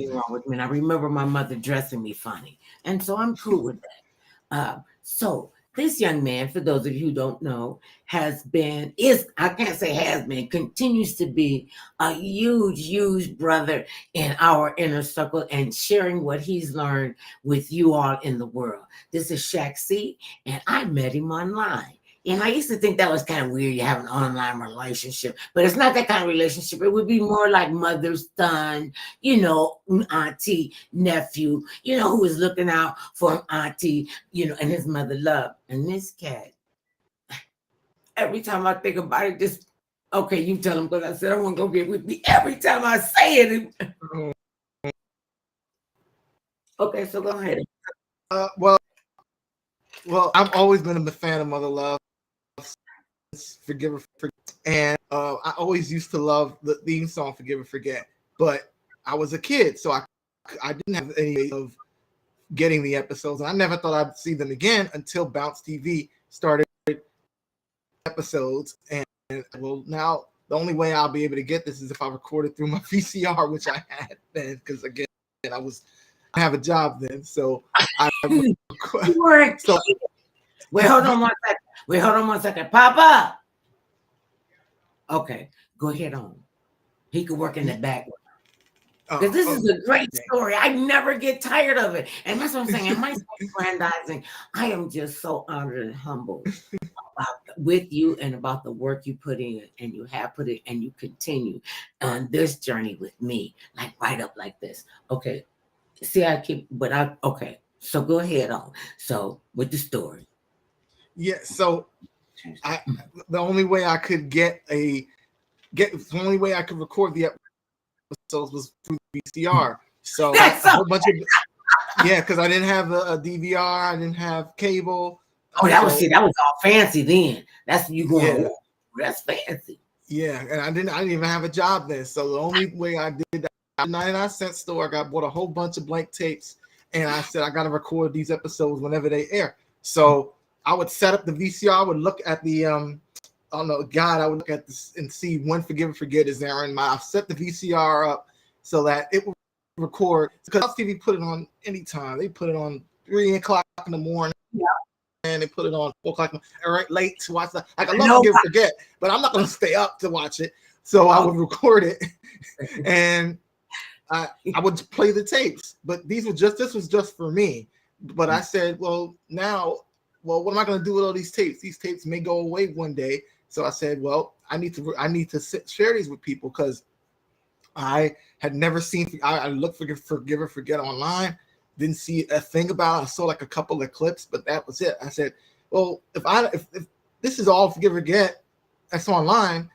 wrong with me. And I remember my mother dressing me funny. And so I'm cool with that. So this young man, for those of you who don't know, I can't say has been, continues to be a huge brother in our inner circle and sharing what he's learned with you all in the world. This is Shaq C, and I met him online. And I used to think that was kind of weird. You have an online relationship, but it's not that kind of relationship. It would be more like mother, son, auntie, nephew, who is looking out for auntie, and his mother love. And this cat, every time I think about it, just, okay, you tell him, because I said I want to go get with me. Every time I say it. Okay, so go ahead. Well, I've always been a fan of Mother Love. Forgive or Forget. And I always used to love the theme song Forgive or Forget, but I was a kid, so I didn't have any way of getting the episodes, and I never thought I'd see them again until Bounce TV started episodes. And well, now the only way I'll be able to get this is if I record it through my VCR, which I had then, because again I have a job then, so I so wait, hold on one second. Papa. Okay, go ahead on. He could work in the background. Because this is a great story. I never get tired of it. And that's what I'm saying. In my self-aggrandizing, I am just so honored and humbled with you and about the work you put in, and you have put it, and you continue on this journey with me, like right up like this. Okay. See, okay. So go ahead on. So with the story. Yeah, so the only way I could the only way I could record the episodes was through VCR. So That's a whole bunch of because I didn't have a DVR, I didn't have cable. Oh, that was all fancy then. That's you going. Yeah. That's fancy. Yeah, and I didn't even have a job then. So the only way I did that, 99-cent store, I bought a whole bunch of blank tapes, and I said I got to record these episodes whenever they air. So I would set up the VCR. I would look at the I would look at this and see when Forgive and Forget is airing. I set the VCR up so that it would record, because TV put it on anytime. They put it on 3 o'clock in the morning. Yeah. And they put it on 4 o'clock late to watch that. I love Forgive and Forget, but I'm not going to stay up to watch it. So I would record it, and I would play the tapes. But this was just for me. But I said, well, what am I going to do with all these tapes? These tapes may go away one day. So I said, well, I need to share these with people, because I had never seen. I looked for Forgive or Forget online, didn't see a thing about it. I saw like a couple of clips, but that was it. I said, well, if this is all Forgive or Forget that's online,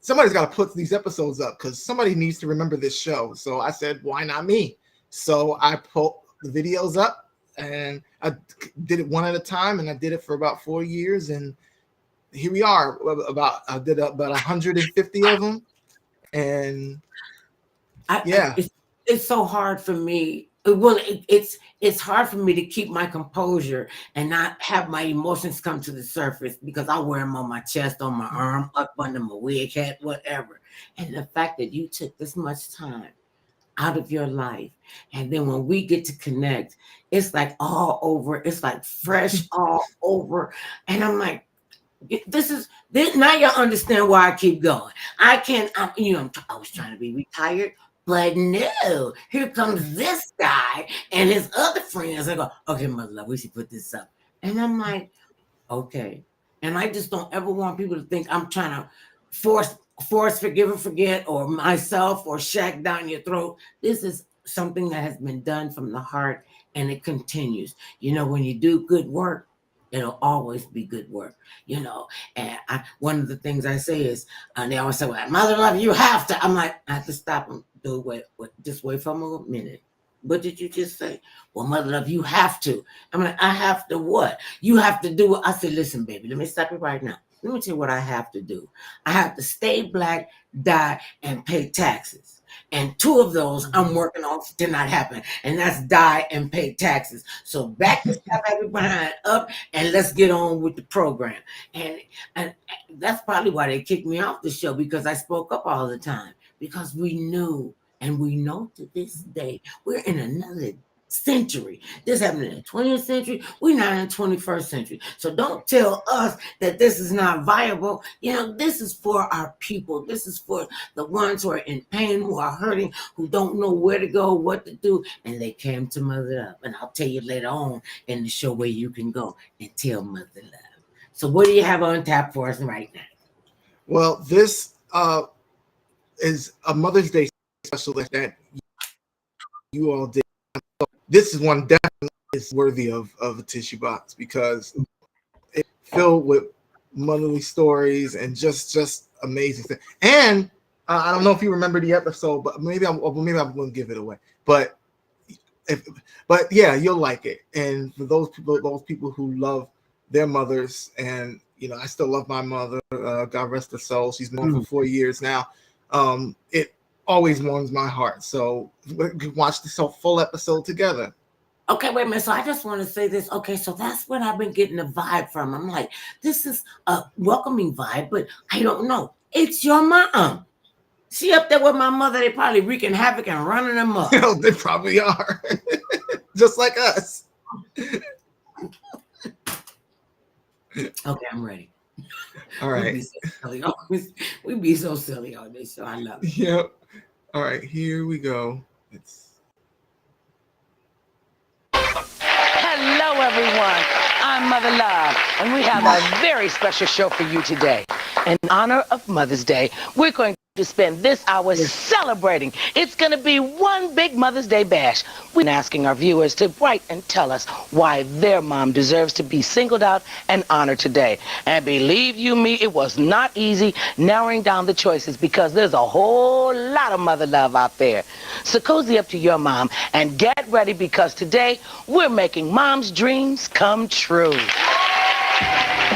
somebody's got to put these episodes up, because somebody needs to remember this show. So I said, why not me? So I put the videos up, and I did it one at a time, and I did it for about 4 years, and here we are. I did about 150 of them, and it's so hard for me. Well, it's hard for me to keep my composure and not have my emotions come to the surface, because I wear them on my chest, on my arm, up under my wig hat, whatever. And the fact that you took this much time out of your life, and then when we get to connect, it's like all over. It's like fresh all over. And I'm like, this now you understand why I keep going. I was trying to be retired, but no, here comes this guy and his other friends. I go, okay, Mother Love, we should put this up. And I'm like, okay. And I just don't ever want people to think I'm trying to force Forgive and Forget, or myself, or Shaq down your throat. This is something that has been done from the heart, and it continues. When you do good work, it'll always be good work, And one of the things I say is, they always say, well, Mother Love, you have to. I'm like, I have to stop them. Just wait for a minute. What did you just say? Well, Mother Love, you have to. I'm like, I have to what? You have to do it. I said, listen, baby, let me stop you right now. Let me tell you what I have to do. I have to stay black, die, and pay taxes. And 2 of those I'm working on to not happen. And that's die and pay taxes. So back to stop behind up, and let's get on with the program. And that's probably why they kicked me off the show, because I spoke up all the time. Because we knew And we know to this day, we're in another century. This happened in the 20th century. We're not in the 21st century. So don't tell us that this is not viable. This is for our people. This is for the ones who are in pain, who are hurting, who don't know where to go, what to do. And they came to Mother Love. And I'll tell you later on in the show where you can go and tell Mother Love. So what do you have on tap for us right now? Well, this is a Mother's Day special that you all did. This is one definitely is worthy of a tissue box because it's filled with motherly stories and just amazing things. And I don't know if you remember the episode, but maybe I'm going to give it away. But yeah, you'll like it. And for those people who love their mothers, and I still love my mother. God rest her soul. She's been on for 4 years now. It always warms my heart. So we can watch this whole full episode together. Okay, wait a minute. So I just want to say this. Okay, so that's what I've been getting the vibe from. I'm like, this is a welcoming vibe, but I don't know. It's your mom. She up there with my mother. They probably wreaking havoc and running them up. They probably are. Just like us. Okay, I'm ready. All right. We be so silly on this show. I love it. Yep. All right, here we go. Hello, everyone. I'm Mother Love, and we have a very special show for you today. In honor of Mother's Day, we're going to spend this hour celebrating. It's going to be one big Mother's Day bash. We're asking our viewers to write and tell us why their mom deserves to be singled out and honored today. And believe you me, it was not easy narrowing down the choices because there's a whole lot of mother love out there. So cozy up to your mom and get ready because today we're making mom's dreams come true.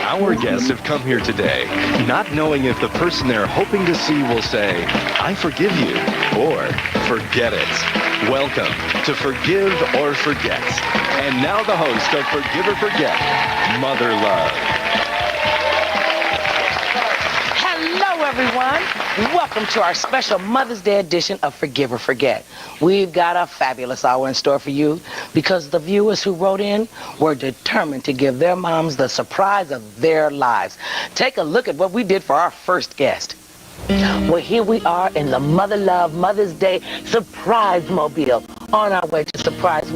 Our guests have come here today, not knowing if the person they're hoping to see will say, I forgive you, or forget it. Welcome to Forgive or Forget. And now the host of Forgive or Forget, Mother Love. Hello, everyone. Welcome to our special Mother's Day edition of Forgive or Forget. We've got a fabulous hour in store for you because the viewers who wrote in were determined to give their moms the surprise of their lives. Take a look at what we did for our first guest. Well, here we are in the Mother Love Mother's Day Surprise Mobile on our way to surprise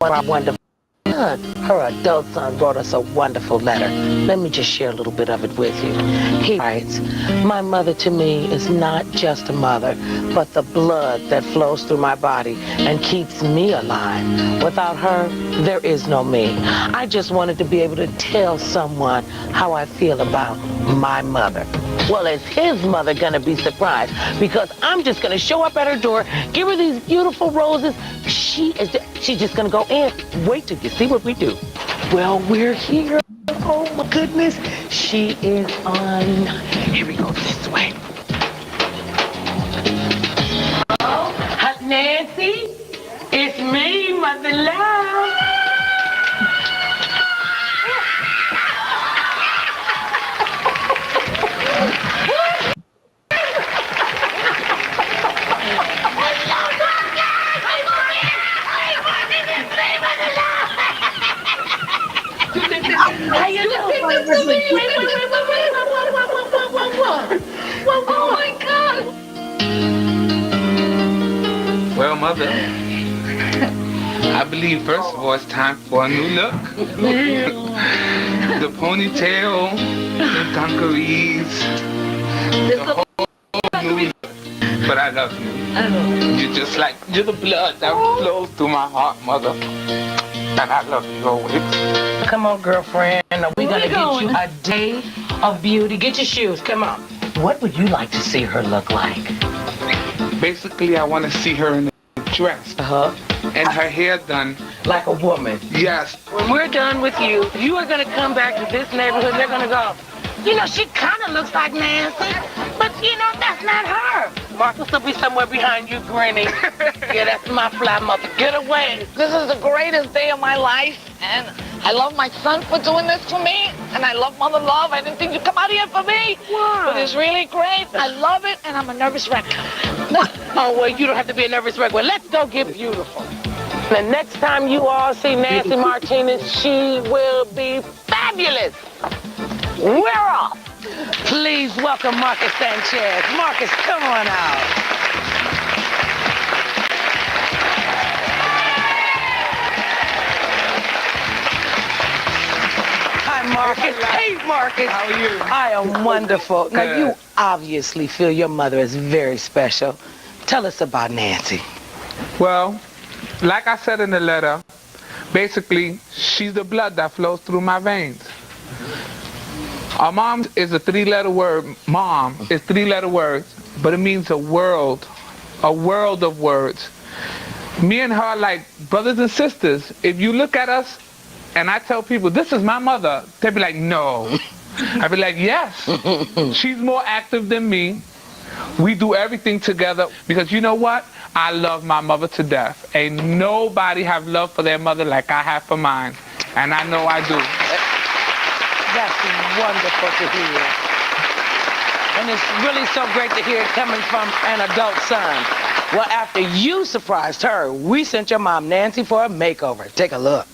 our wonderful son. Her adult son wrote us a wonderful letter. Let me just share a little bit of it with you. He writes, my mother to me is not just a mother, but the blood that flows through my body and keeps me alive. Without her, there is no me. I just wanted to be able to tell someone how I feel about my mother. Well, is his mother gonna be surprised? Because I'm just gonna show up at her door, give her these beautiful roses. She's just gonna go in. Wait till you see what we do. Well, we're here. Oh my goodness. She is on. Here we go this way. Oh, Nancy, it's me, Mother Love. How you doing? Oh my God! Well, Mother, I believe first of all it's time for a new look. The ponytail, the dungarees, the whole new look. But I love you. You're the blood that flows through my heart, Mother. And I love you always. Come on, girlfriend. We're gonna get you a day of beauty. Get your shoes. Come on. What would you like to see her look like? Basically, I want to see her in a dress. And her hair done. Like a woman. Yes. When we're done with you, you are gonna come back to this neighborhood. They're gonna go, she kind of looks like Nancy, but that's not her. Marcus will be somewhere behind you grinning. Yeah, that's my fly mother. Get away. This is the greatest day of my life, and I love my son for doing this for me, and I love Mother Love. I didn't think you'd come out here for me, but it's really great. I love it, and I'm a nervous wreck. Oh, well, you don't have to be a nervous wreck. Well, let's go get beautiful. The next time you all see Nancy Martinez, she will be fabulous. We're off. Please welcome Marcus Sanchez. Marcus, come on out. Hi, Marcus. Hey, Marcus. How are you? I am wonderful. Now, Good. you obviously feel your mother is very special. Tell us about Nancy. Well, like I said in the letter, basically, she's the blood that flows through my veins. Our mom is a three-letter word. Mom is three-letter words, but it means a world of words. Me and her are like brothers and sisters. If you look at us, and I tell people, this is my mother, they'd be like, no. I'd be like, yes. She's more active than me. We do everything together because you know what? I love my mother to death. Ain't nobody have love for their mother like I have for mine. And I know I do. That's wonderful to hear. And it's really so great to hear it coming from an adult son. Well, after you surprised her, we sent your mom, Nancy, for a makeover. Take a look.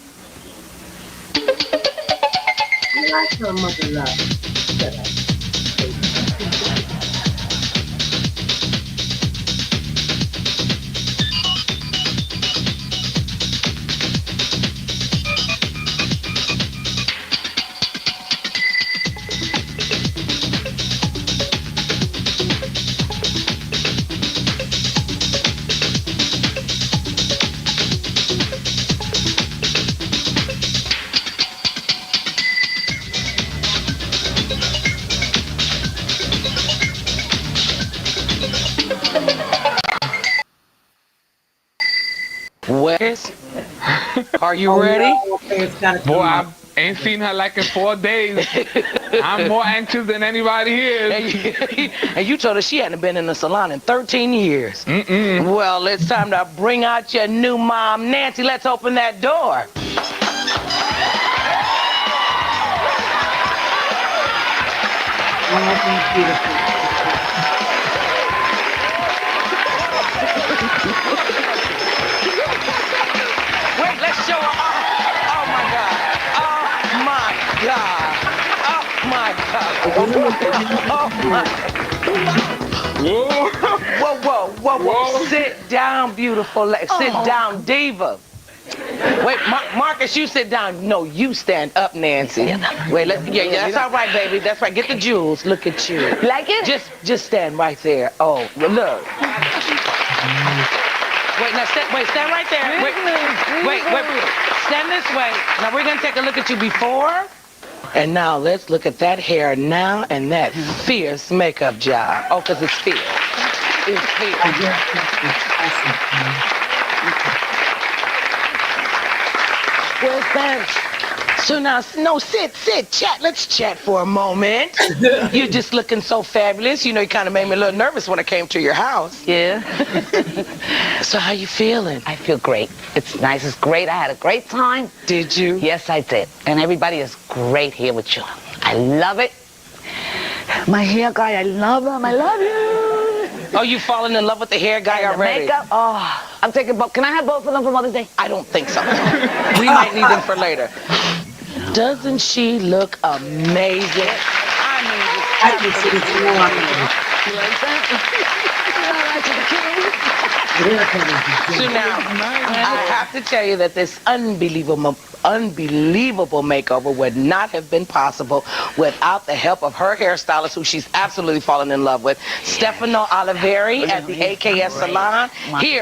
I like her mother love. Wes, are you ready? Okay, it's gotta come Boy, out. I ain't seen her like in 4 days. I'm more anxious than anybody here. And you told her she hadn't been in the salon in 13 years. Mm-mm. Well, it's time to bring out your new mom, Nancy. Let's open that door. Oh, thank you. Wait, let's show her. Oh my God. Oh my God. Oh my God. Oh my. Whoa. Sit down, beautiful. Sit down, diva. Wait, Marcus, you sit down. No, you stand up, Nancy. Wait, that's all right, baby. That's right. Get the jewels. Look at you. Like it? Just stand right there. Oh, look. Wait, now stand right there. Wait. Stand this way. Now we're gonna take a look at you before. And now let's look at that hair now and that fierce makeup job. Oh, because it's fierce. It's fierce. Well, thanks. So now, no, sit, chat. Let's chat for a moment. You're just looking so fabulous. You know, you kind of made me a little nervous when I came to your house. Yeah. So how you feeling? I feel great. It's nice. It's great. I had a great time. Did you? Yes, I did. And everybody is great here with you. I love it. My hair guy, I love him. I love you. Oh, you falling in love with the hair guy And the already? makeup. Oh, I'm taking both. Can I have both of them for Mother's Day? I don't think so. We might need them for later. Doesn't she look amazing? I I can see it's more. So now, I have to tell you that this unbelievable makeover would not have been possible without the help of her hairstylist, who she's absolutely fallen in love with, Stefano Oliveri at the AKS Salon,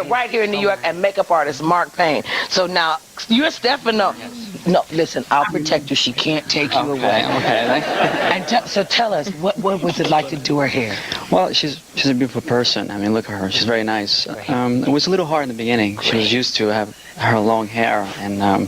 right here in New York, and makeup artist Mark Payne. So now, you're Stefano. No, listen, I'll protect you. She can't take you away. Okay. And so tell us, what was it like to do her hair? Well, she's a beautiful person. I mean, look at her. She's very nice. It was a little hard in the beginning. She was used to have her long hair, and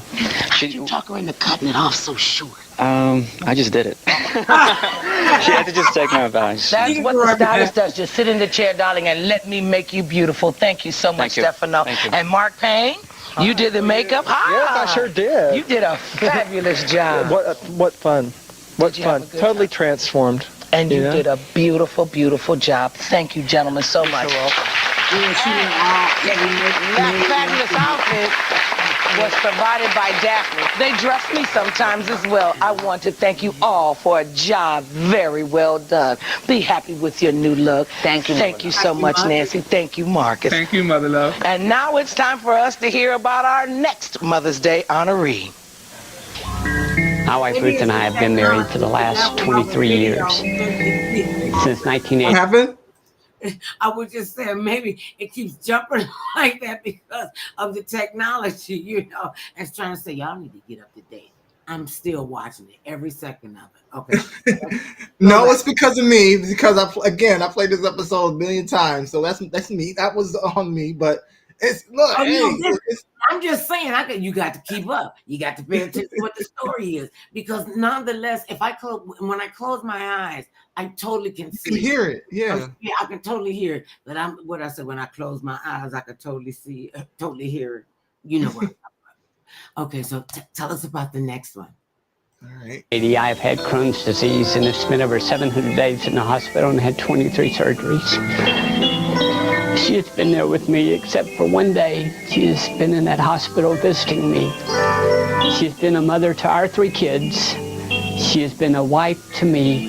You talk her into cutting it off so short. I just did it. She had to just take my advice. That's what the stylist does. Just sit in the chair, darling, and let me make you beautiful. Thank you so much, Thank you. Stefano. Thank you. And Mark Payne, you did the makeup? Yes, I sure did. You did a fabulous job. What fun. What Did you have fun. a good Totally time? transformed. And you Yeah. did a beautiful, beautiful job. Thank you, gentlemen, so much. Yeah, she went all every That fabulous outfit was provided by Daphne. They dress me sometimes as well. I want to thank you all for a job very well done. Be happy with your new look. Thank you. Thank you so much, Nancy. Thank you, Marcus. Thank you, Mother Love. And now it's time for us to hear about our next Mother's Day honoree. My wife Ruth and I have been married for the last 23 years, since 1980. What happened? I was just saying maybe it keeps jumping like that because of the technology, you know, and it's trying to say y'all need to get up to date. I'm still watching it every second of it. Okay. No, it's because of me. Because I played this episode a million times, so that's me. That was on me. But it's look. I'm just saying, you got to keep up. You got to pay attention to what the story is, because nonetheless, when I close my eyes, I totally can see. You can hear it. Yeah. I can totally hear it. But what I said, when I close my eyes, I can totally see, totally hear it. You know what I'm talking about. Okay, so tell us about the next one. All right. I've had Crohn's disease and it's been over 700 days in the hospital and had 23 surgeries. She has been there with me except for one day. She has been in that hospital visiting me. She's been a mother to our 3 kids. She has been a wife to me,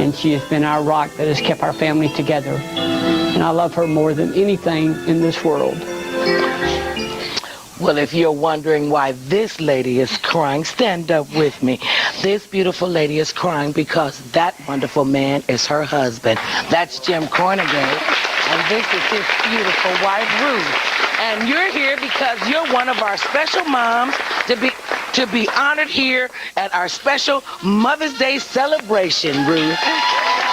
and she has been our rock that has kept our family together. And I love her more than anything in this world. Well, if you're wondering why this lady is crying, stand up with me. This beautiful lady is crying because that wonderful man is her husband. That's Jim Cornegay, and this is his beautiful wife, Ruth. And you're here because you're one of our special moms to be honored here at our special Mother's Day celebration, Ruth.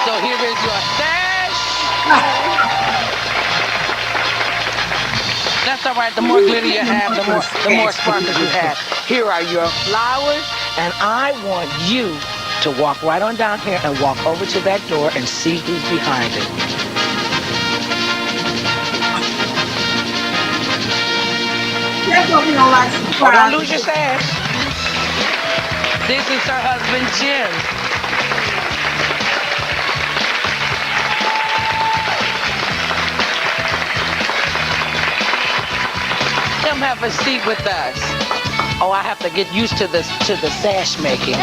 So here is your sash. That's all right. The more glitter you have, the more sparkles you have. Here are your flowers, and I want you to walk right on down here and walk over to that door and see who's behind it. Oh, don't lose your sash. This is her husband, Jim. Come have a seat with us. Oh, I have to get used to the sash making.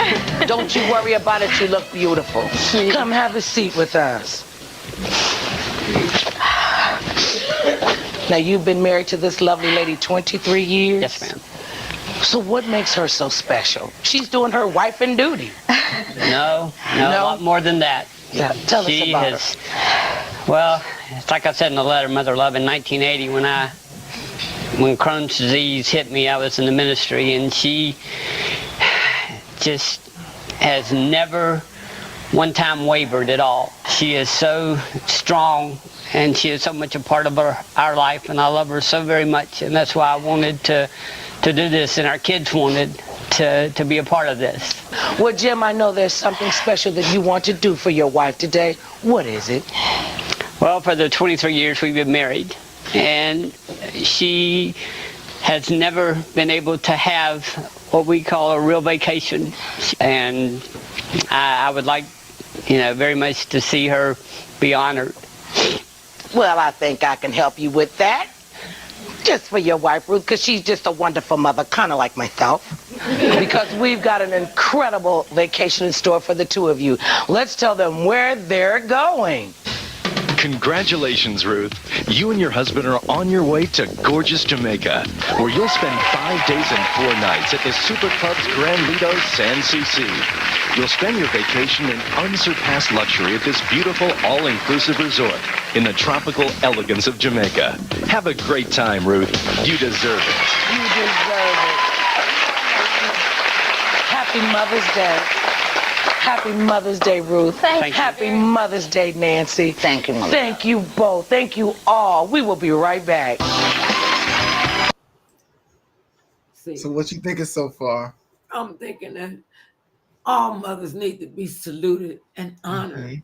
Don't you worry about it. You look beautiful. Come have a seat with us. Now, you've been married to this lovely lady 23 years? Yes, ma'am. So what makes her so special? She's doing her wifing duty. No, a lot more than that. Yeah, tell us about her. Well, it's like I said in the letter, Mother Love, in 1980, when Crohn's disease hit me, I was in the ministry, and she just has never one time wavered at all. She is so strong, and she is so much a part of our life, and I love her so very much, and that's why I wanted to do this, and our kids wanted to be a part of this. Well, Jim, I know there's something special that you want to do for your wife today. What is it? Well, for the 23 years we've been married, and she has never been able to have what we call a real vacation, and I would like, very much to see her be honored. Well, I think I can help you with that. Just for your wife, Ruth, because she's just a wonderful mother, kind of like myself. Because we've got an incredible vacation in store for the two of you. Let's tell them where they're going. Congratulations, Ruth. You and your husband are on your way to gorgeous Jamaica, where you'll spend 5 days and 4 nights at the Super Club's Grand Lido San Souci. You'll spend your vacation in unsurpassed luxury at this beautiful all-inclusive resort in the tropical elegance of Jamaica. Have a great time, Ruth. You deserve it. You deserve it. Happy Mother's Day. Happy Mother's Day, Ruth. Thank you. Happy Mother's Day, Nancy. Thank you, Mother. Thank you both. Thank you all. We will be right back. So what you thinking so far? I'm thinking that all mothers need to be saluted and honored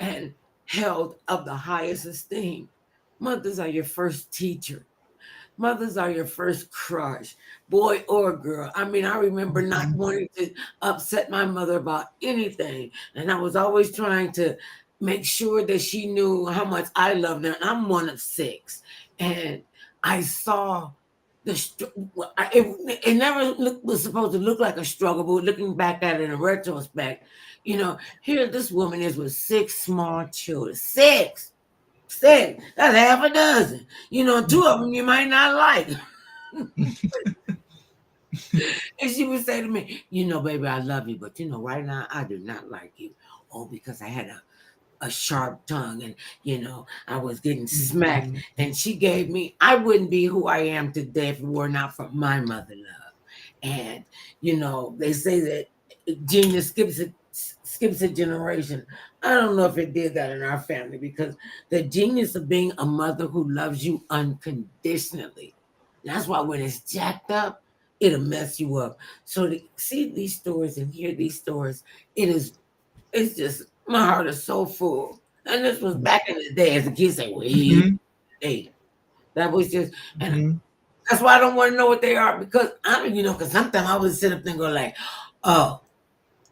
and held of the highest esteem. Mothers are your first teacher. Mothers are your first crush, boy or girl. I mean, I remember not wanting to upset my mother about anything. And I was always trying to make sure that she knew how much I loved her. I'm one of 6, and I saw it never was supposed to look like a struggle, but looking back at it in retrospect, here this woman is with 6 small children. Six. That's half a dozen. 2 of them you might not like. And she would say to me, baby, I love you, but right now I do not like you. Oh, because I had a sharp tongue, and I was getting smacked. And she gave me, I wouldn't be who I am today if it were not for my mother love. And they say that genius skips a generation. I don't know if it did that in our family, because the genius of being a mother who loves you unconditionally. That's why when it's jacked up, it'll mess you up. So to see these stories and hear these stories, it's just, my heart is so full. And this was back in the day, as the kids say, hey, that was just, and that's why I don't want to know what they are, because because sometimes I would sit up there and go like, oh,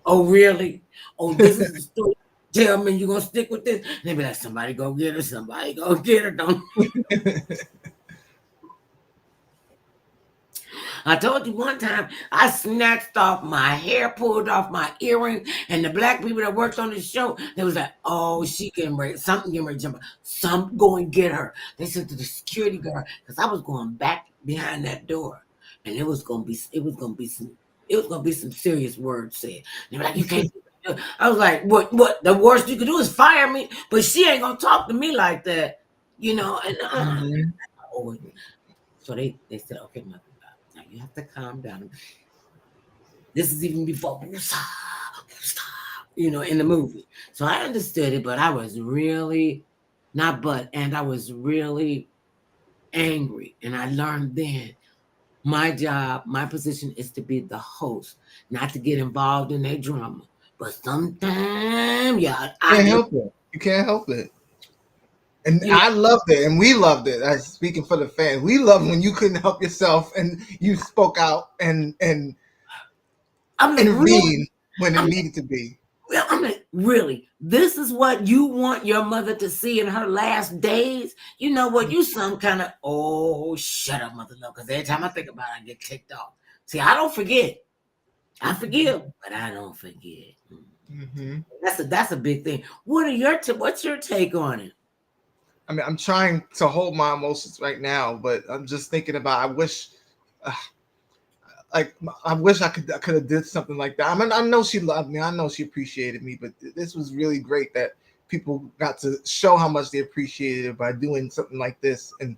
really? Oh, this is the story. Tell me you're gonna stick with this. And they be like, somebody go get her, somebody go get her. Don't. I told you one time I snatched off my hair, pulled off my earring, and the black people that worked on the show, they was like, oh, she getting ready, something getting ready to jump. Some go and get her. They said to the security guard, because I was going back behind that door, and it was gonna be some serious words said. They were like, you can't do that. I was like, what the worst you could do is fire me, but she ain't gonna talk to me like that, and so they said, okay, mother. Now you have to calm down. This is even before in the movie. So I understood it, but I was really I was really angry. And I learned then my job, my position is to be the host, not to get involved in their drama. But sometimes, I can't help it. You can't help it. And I loved it, and we loved it. As speaking for the fans, we loved when you couldn't help yourself and you spoke out and intervened when it needed to be. Well, I'm like, really? This is what you want your mother to see in her last days? You know what? You some kind of shut up, mother love. Because every time I think about it, I get kicked off. See, I don't forget. I forgive, but I don't forget. Mm-hmm. That's a big thing. What's your take on it? I mean, I'm trying to hold my emotions right now, but I'm just thinking about. I wish I could have did something like that. I mean, I know she loved me. I know she appreciated me, but this was really great that people got to show how much they appreciated it by doing something like this. And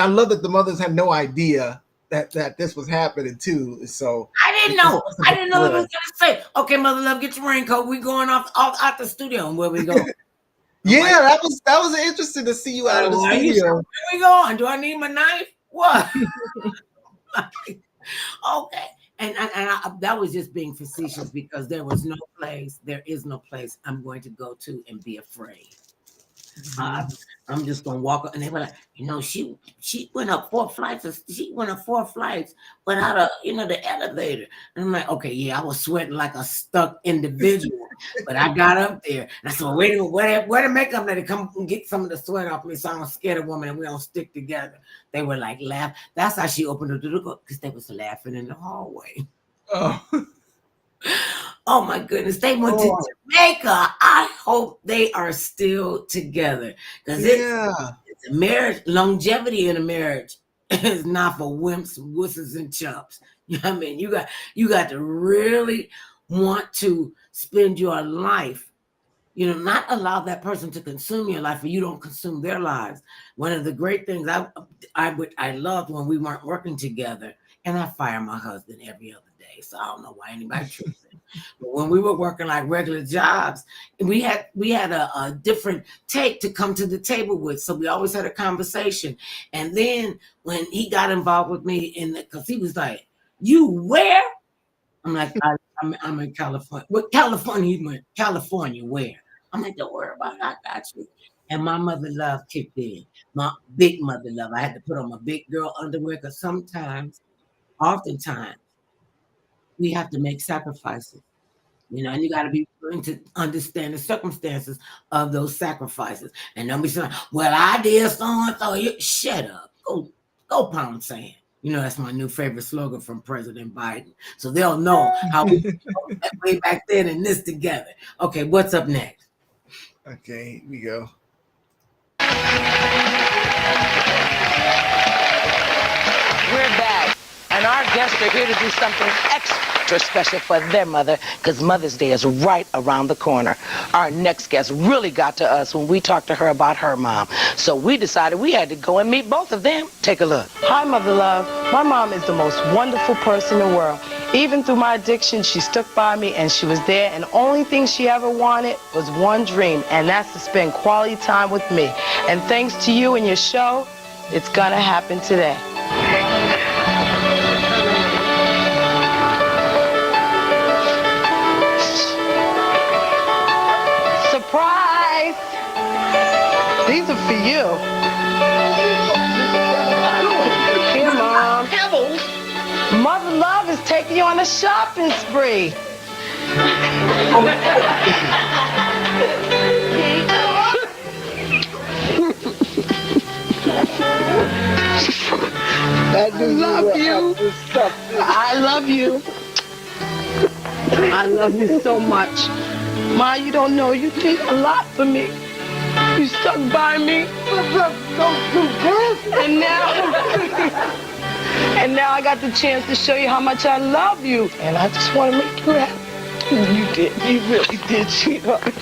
I love that the mothers had no idea that this was happening too. So I didn't know. I didn't know it was gonna say, okay, mother love, get your raincoat. We going off out the studio, and where we go. Yeah, that was interesting to see you out of the studio. Where we going? Do I need my knife? What? Okay. And that was just being facetious, because there is no place I'm going to go to and be afraid. I'm just gonna walk up, and they were like, she went up 4 flights. She went up 4 flights without the elevator. And I'm like, okay, yeah, I was sweating like a stuck individual, but I got up there, and I said, well, wait a minute, where the makeup lady come and get some of the sweat off me, so I don't scare the woman and we don't stick together. They were like, laugh. That's how she opened the door, because they was laughing in the hallway. Oh my goodness, they went to Jamaica. I hope they are still together, because it's a marriage. Longevity in a marriage is not for wimps, wusses, and chumps. You know what I mean? You got to really want to spend your life. Not allow that person to consume your life, or you don't consume their lives. One of the great things I loved when we weren't working together, and I fire my husband every other day, so I don't know why anybody tripping. But when we were working like regular jobs, we had a different take to come to the table with, so we always had a conversation. And then when he got involved with me, because he was like, "You where?" I'm like, I'm in California. What California? He went, California where? I'm like, don't worry about it. I got you. And my mother love kicked in. My big mother love. I had to put on my big girl underwear, because oftentimes, we have to make sacrifices. And you got to be willing to understand the circumstances of those sacrifices. And don't be saying, "Well, I did so and so." You shut up. Go pound sand. That's my new favorite slogan from President Biden. So they'll know how we way back then and this together. Okay, what's up next? Okay, here we go. We're back, and our guests are here to do something extra special for their mother, because Mother's Day is right around the corner. Our next guest really got to us when we talked to her about her mom, so we decided we had to go and meet both of them. Take a look. Hi, Mother Love. My mom is the most wonderful person in the world. Even through my addiction, she stuck by me and she was there, and the only thing she ever wanted was one dream, and that's to spend quality time with me. And thanks to you and your show, it's gonna happen today. Surprise! These are for you. Here, Mom. Mother Love is taking you on a shopping spree. I love you. I love you. I love you so much. Ma, you don't know, you did a lot for me. You stuck by me. And now I got the chance to show you how much I love you. And I just want to make you happy. You did. You really did, sweetheart.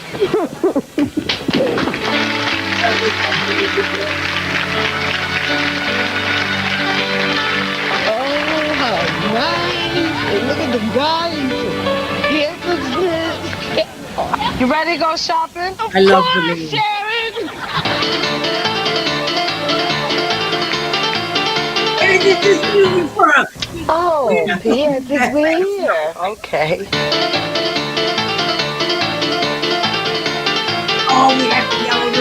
Oh, how nice. And look at the guys. Here's the this. You ready to go shopping? I love the name. Sharon. Where did this music from? Oh, yes, it's we're here. Okay. Oh, we have to yell at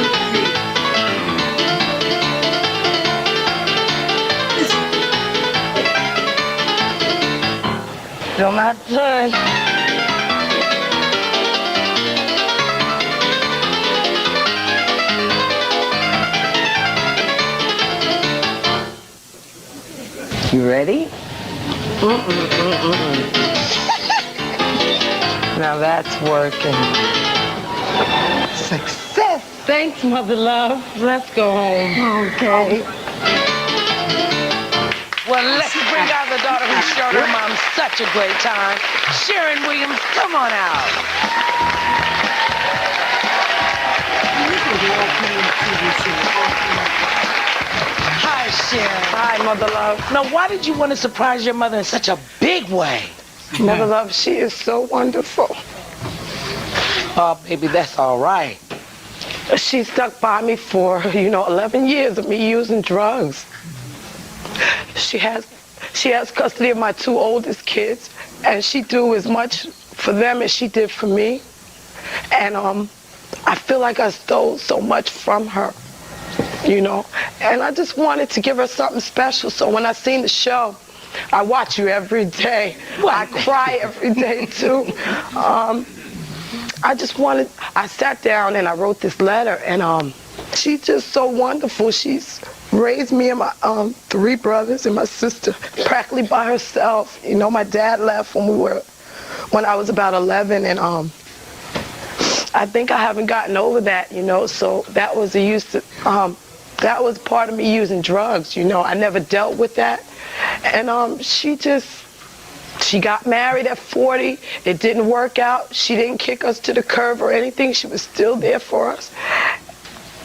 Still not done. You ready? Now that's working. Success. Thanks, Mother Love. Let's go home. Okay. Well, let's bring out the daughter who showed her mom such a great time. Sharon Williams, come on out. Hi, Sharon. Hi, Mother Love. Now, why did you want to surprise your mother in such a big way? Mother Love, she is so wonderful. Oh, baby, that's all right. She stuck by me for, 11 years of me using drugs. She has custody of my two oldest kids, and she do as much for them as she did for me. And I feel like I stole so much from her, and I just wanted to give her something special. So when I seen the show, I watch you every day. I cry every day too. I sat down and I wrote this letter, and she's just so wonderful. She's raised me and my 3 brothers and my sister practically by herself. My dad left when I was about 11, and I think I haven't gotten over that, so that was that was part of me using drugs, I never dealt with that. And she got married at 40. It didn't work out. She didn't kick us to the curb or anything. She was still there for us.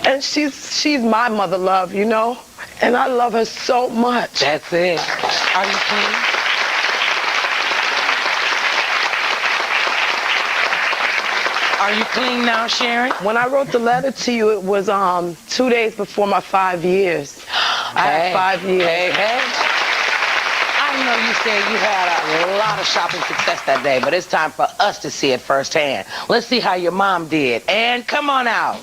And she's my Mother Love, and I love her so much. That's it. Are you clean? Are you clean now, Sharon? When I wrote the letter to you, it was 2 days before my 5 years. I had 5 years. Hey. I know you said you had a lot of shopping success that day, but it's time for us to see it firsthand. Let's see how your mom did. And come on out.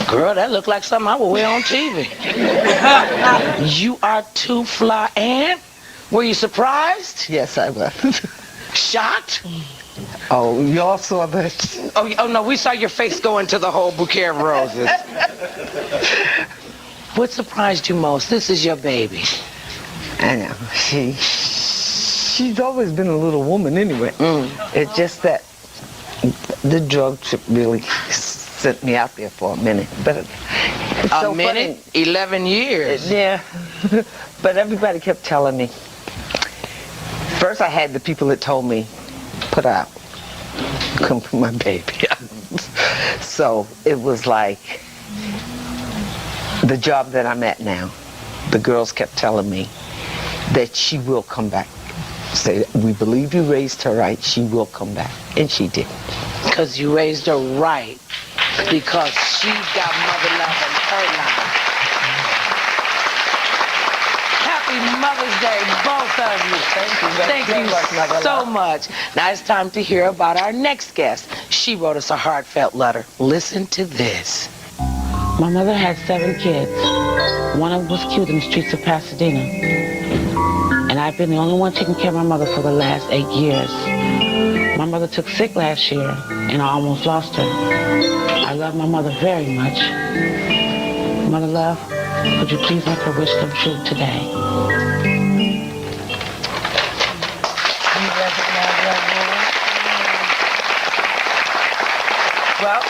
Girl, that looked like something I would wear on TV. You are too fly. And were you surprised? Yes, I was. Shocked? Oh, y'all saw that. Oh, no, we saw your face go into the whole bouquet of roses. What surprised you most? This is your baby. I know. She's always been a little woman anyway. It's just that the drug trip really sent me out there for a minute. But it's A so minute? funny. 11 years. Yeah. But everybody kept telling me. First I had the people that told me, put out. Come for my baby. So it was like the job that I'm at now. The girls kept telling me that she will come back. Say, we believe you raised her right. She will come back. And she did. Because you raised her right. Because she got mother love in her life. Happy Mother's Day, both of you. Thank you so much. Now it's time to hear about our next guest. She wrote us a heartfelt letter. Listen to this. My mother had 7 kids. One of them was killed in the streets of Pasadena. And I've been the only one taking care of my mother for the last 8 years. My mother took sick last year, and I almost lost her. I love my mother very much. Mother love, would you please make her wish come true today? Well,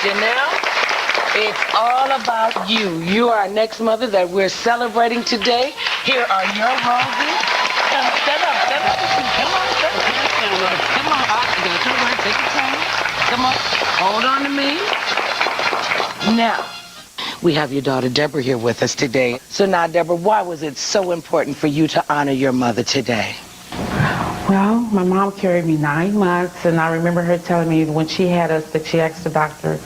Janelle, it's all about you. You are our next mother that we're celebrating today. Here are your roses. Stand up. Come on, stand up. Come on, you gotta turn around, take your time. Come on, hold on to me. Now, we have your daughter Deborah here with us today. So now, Deborah, why was it so important for you to honor your mother today? Well, my mom carried me 9 months, and I remember her telling me when she had us that she asked the doctor,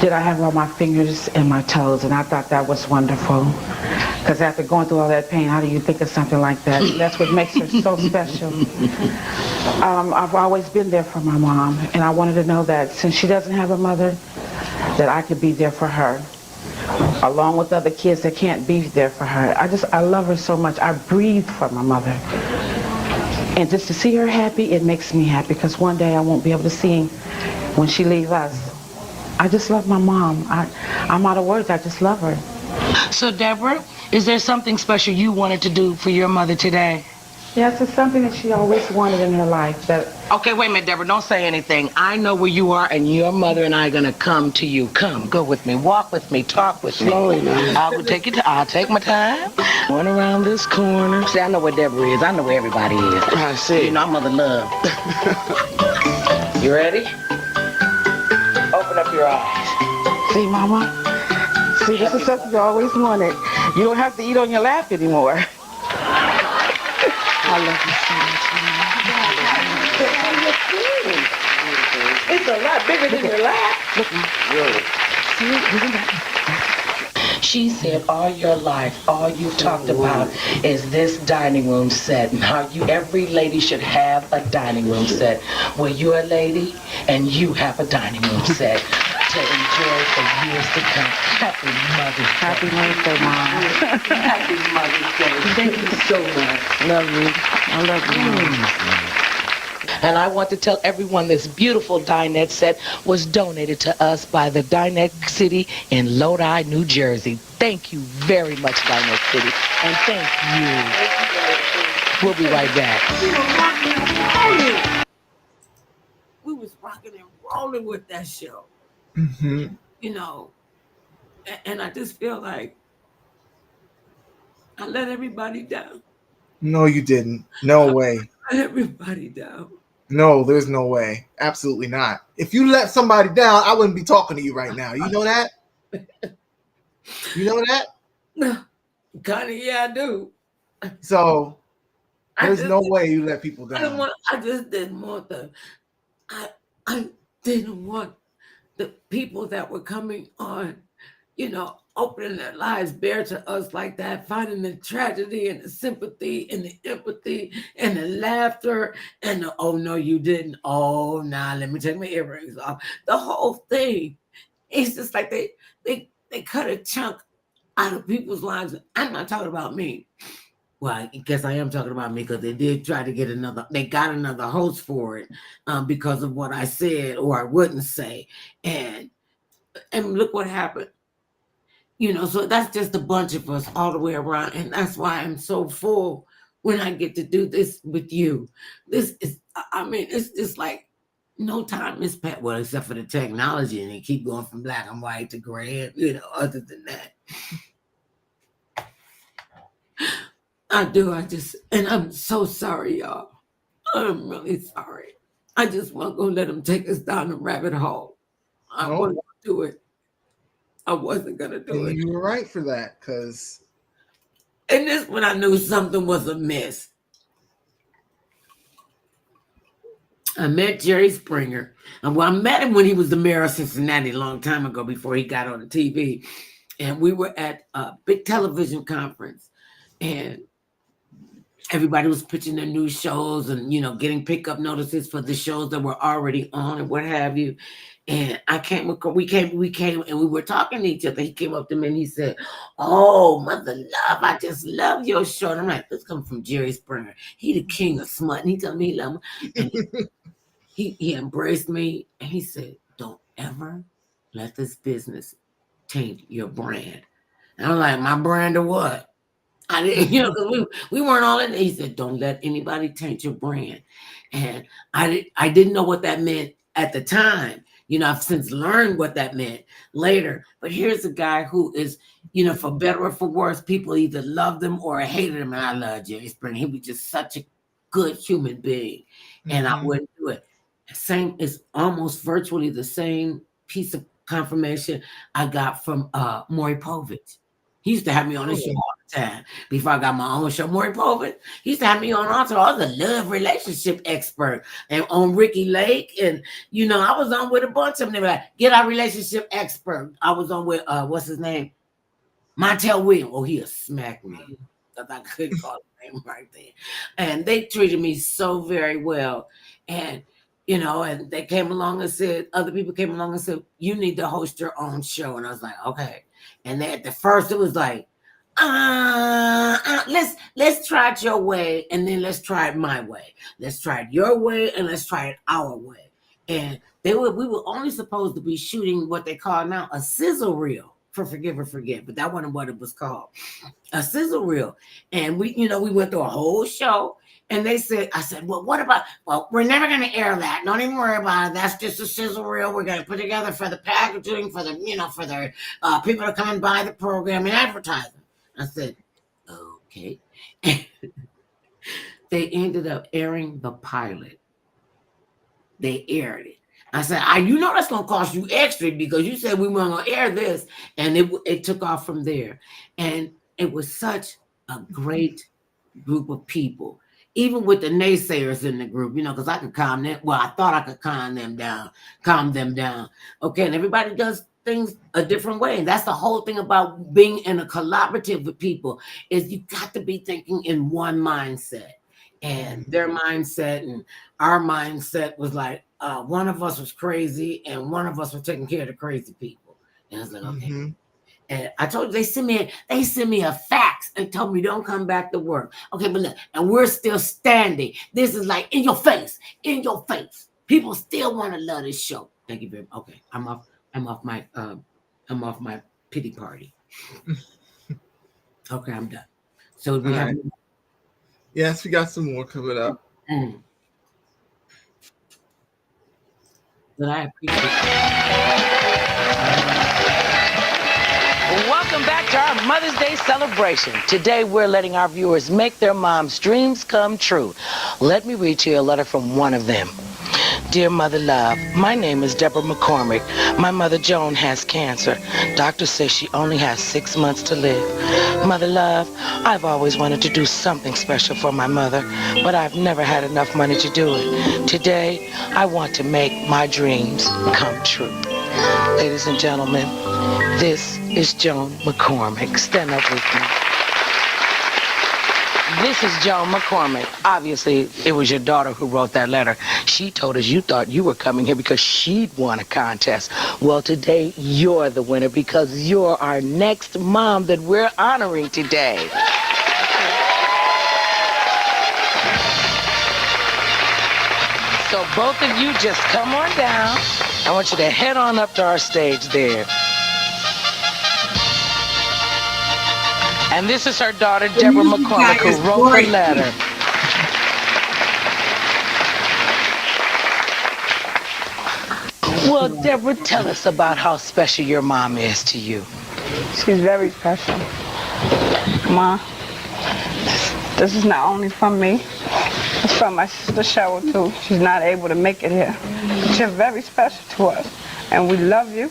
did I have all my fingers and my toes? And I thought that was wonderful. Because after going through all that pain, how do you think of something like that? That's what makes her so special. I've always been there for my mom, and I wanted to know that since she doesn't have a mother, that I could be there for her, along with other kids that can't be there for her. I love her so much. I breathe for my mother. And just to see her happy, it makes me happy, because one day I won't be able to see when she leaves us. I just love my mom. I'm out of words. I just love her. So, Deborah, is there something special you wanted to do for your mother today? Yes, it's something that she always wanted in her life. Okay, wait a minute, Deborah. Don't say anything. I know where you are, and your mother and I are going to come to you. Come, go with me. Walk with me. Talk with me. Slowly now. I'll take my time. Run around this corner. See, I know where Deborah is. I know where everybody is. I see. You know, I'm mother love. You ready? Open up your eyes. See, Mama? See, this is something you always wanted. You don't have to eat on your lap anymore. I love you so much, Mama. It's a lot bigger than your lap. Look, Really? see, isn't that? She said all your life, all you've talked about is this dining room set. And how every lady should have a dining room set. Well, you're a lady, and you have a dining room set to enjoy for years to come. Happy Mother's Day. Happy Mother's Day, Mom. Happy Mother's Day. Thank you so much. Love you. I love you, Mom. And I want to tell everyone this beautiful dinette set was donated to us by the Dinette City in Lodi, New Jersey. Thank you very much, Dinette City. And thank you. We'll be right back. We was rocking and rolling with that show. Mm-hmm. You know, and I just feel like I let everybody down. No, you didn't. No way. I let everybody down. No, there's no way. Absolutely not. If you let somebody down, I wouldn't be talking to you right now. You know that? You know that? Kind of, yeah, I do. So there's no way you let people down. I just didn't want I didn't want the people that were coming on, you know, opening their lives bare to us like that, finding the tragedy and the sympathy and the empathy and the laughter and the, oh, no, you didn't. Oh, nah, let me take my earrings off. The whole thing. it's just like they cut a chunk out of people's lives. I'm not talking about me. Well, I guess I am talking about me because they did try to get they got another host for it because of what I said or I wouldn't say. And look what happened. So that's just a bunch of us all the way around. And that's why I'm so full when I get to do this with you. This is, it's just like no time is past, well, except for the technology, and they keep going from black and white to gray, other than that. And I'm so sorry, y'all. I'm really sorry. I just wasn't going to let them take us down the rabbit hole. I wasn't going to do it. I wasn't going to do it. You were right for that, because... And this when I knew something was amiss. I met Jerry Springer. And I met him when he was the mayor of Cincinnati a long time ago before he got on the TV. And we were at a big television conference. And everybody was pitching their new shows and, getting pickup notices for the shows that were already on and what have you. And we came and we were talking to each other. He came up to me and he said, "Oh, Mother Love, I just love your show." And I'm like, "This comes from Jerry Springer. He the king of smut." And he told me he loved me. And he embraced me and he said, "Don't ever let this business taint your brand." And I'm like, "My brand of what?" I didn't, because we weren't all in it. He said, "Don't let anybody taint your brand." And I didn't know what that meant at the time. I've since learned what that meant later. But here's a guy who is, for better or for worse, people either loved him or hated him. And I love Jerry Springer. He was just such a good human being. And I wouldn't do it. It's almost virtually the same piece of confirmation I got from Maury Povich. He used to have me on his show all the time before I got my own show. Maury Povich, he used to have me on also. I was a love relationship expert and on Ricky Lake. And, I was on with a bunch of them. They were like, "Get our relationship expert." I was on with, what's his name? Montel Williams. Oh, he'll smack me because I couldn't call his name right there. And they treated me so very well. And, and they came along and said, other people came along and said, "You need to host your own show." And I was like, "Okay." And then at the first it was like, let's try it your way, and then let's try it my way. Let's try it your way, and let's try it our way. And we were only supposed to be shooting what they call now a sizzle reel for Forgive or Forget, but that wasn't what it was called, a sizzle reel. And we went through a whole show. And I said, "Well, what about, we're never going to air that. Don't even worry about it. That's just a sizzle reel. We're going to put together for the packaging, for the, for the people to come and buy the program and advertising." I said, "Okay." They ended up airing the pilot. They aired it. I said, that's going to cost you extra because you said we weren't going to air this. And it took off from there. And it was such a great group of people. Even with the naysayers in the group, because I could calm them. Well, I thought I could calm them down. Okay, and everybody does things a different way. And that's the whole thing about being in a collaborative with people is you got to be thinking in one mindset. And their mindset and our mindset was like, one of us was crazy and one of us was taking care of the crazy people. And I was like, okay. Mm-hmm. And I told you they sent me a fax and told me don't come back to work. Okay, but look, and we're still standing. This is like in your face. People still want to love this show. Thank you very much. Okay, I'm off my pity party. Okay, I'm done. So we have. Right. Yes, we got some more coming up. But I appreciate Welcome back to our Mother's Day celebration. Today we're letting our viewers make their moms' dreams come true. Let me read to you a letter from one of them. Dear Mother Love, my name is Deborah McCormick. My mother Joan has cancer. Doctor says she only has 6 months to live. Mother Love, I've always wanted to do something special for my mother, but I've never had enough money to do it. Today, I want to make my dreams come true. Ladies and gentlemen, this is Joan McCormick. Stand up with me. This is Joan McCormick. Obviously, it was your daughter who wrote that letter. She told us you thought you were coming here because she'd won a contest. Well, today, you're the winner because you're our next mom that we're honoring today. So both of you just come on down. I want you to head on up to our stage there. And this is her daughter, Deborah McCormick, who wrote the letter. Well, Deborah, tell us about how special your mom is to you. She's very special. Ma, this is not only from me, it's from my sister Cheryl too. She's not able to make it here. But you're very special to us, and we love you.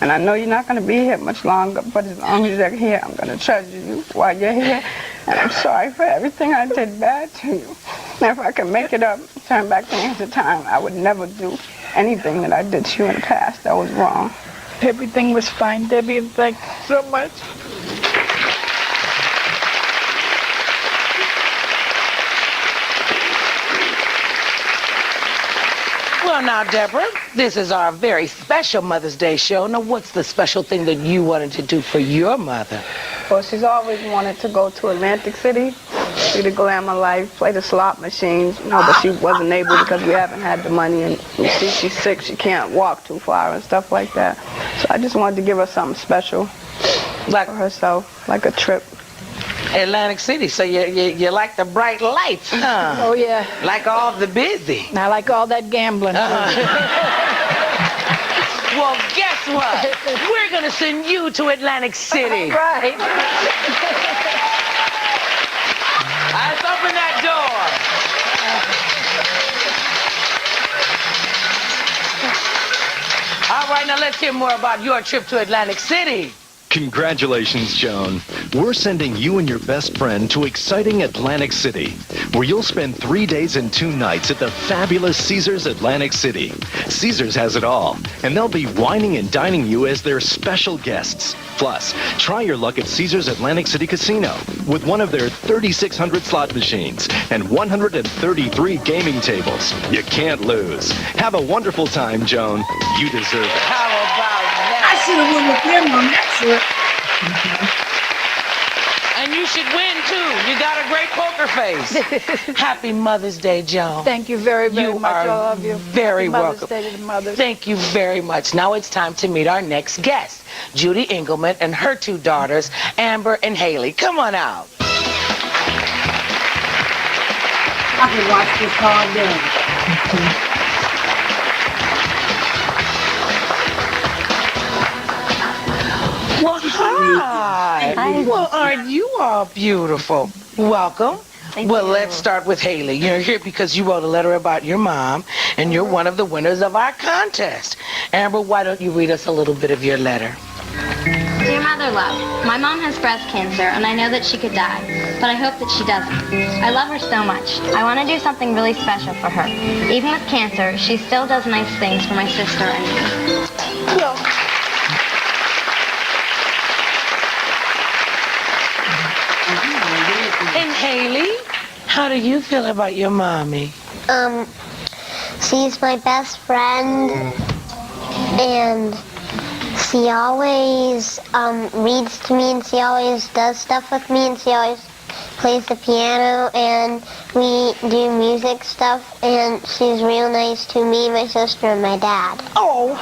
And I know you're not going to be here much longer, but as long as you're here, I'm going to treasure you while you're here. And I'm sorry for everything I did bad to you. And if I could make it up, turn back the hands of time, I would never do anything that I did to you in the past that was wrong. Everything was fine, Debbie, and thank you so much. Well, now, Deborah, this is our very special Mother's Day show. Now, what's the special thing that you wanted to do for your mother? Well, she's always wanted to go to Atlantic City, see the glamour life, play the slot machines, but she wasn't able because we haven't had the money. And you see, she's sick, she can't walk too far and stuff like that. So I just wanted to give her something special for herself, like a trip. Atlantic City, so you like the bright lights, huh? Oh, yeah. Like all the busy. I like all that gambling. Well, guess what? We're going to send you to Atlantic City. Right. Let's open that door. All right, now let's hear more about your trip to Atlantic City. Congratulations, Joan. We're sending you and your best friend to exciting Atlantic City, where you'll spend 3 days and 2 nights at the fabulous Caesars Atlantic City. Caesars has it all, and they'll be wining and dining you as their special guests. Plus, try your luck at Caesars Atlantic City Casino with one of their 3,600 slot machines and 133 gaming tables. You can't lose. Have a wonderful time, Joan. You deserve it. How about that? I should have went with them on that trip. And you should win, too. You got a great poker face. Happy Mother's Day, Joan. Thank you very, very much. I love you. Very welcome. Mother's Day to the mothers. Thank you very much. Now it's time to meet our next guest, Judy Engelman and her 2 daughters, Amber and Haley. Come on out. I could watch this all day. Well, hi. Hi. Well, aren't you all beautiful? Welcome. Thank well, you. Let's start with Haley. You're here because you wrote a letter about your mom, and you're one of the winners of our contest. Amber, why don't you read us a little bit of your letter? Dear Mother Love, my mom has breast cancer, and I know that she could die, but I hope that she doesn't. I love her so much. I want to do something really special for her. Even with cancer, she still does nice things for my sister and me. Well, and Haley, how do you feel about your mommy? She's my best friend, and she always reads to me, and she always does stuff with me, and she always plays the piano, and we do music stuff, and she's real nice to me, my sister, and my dad. Oh.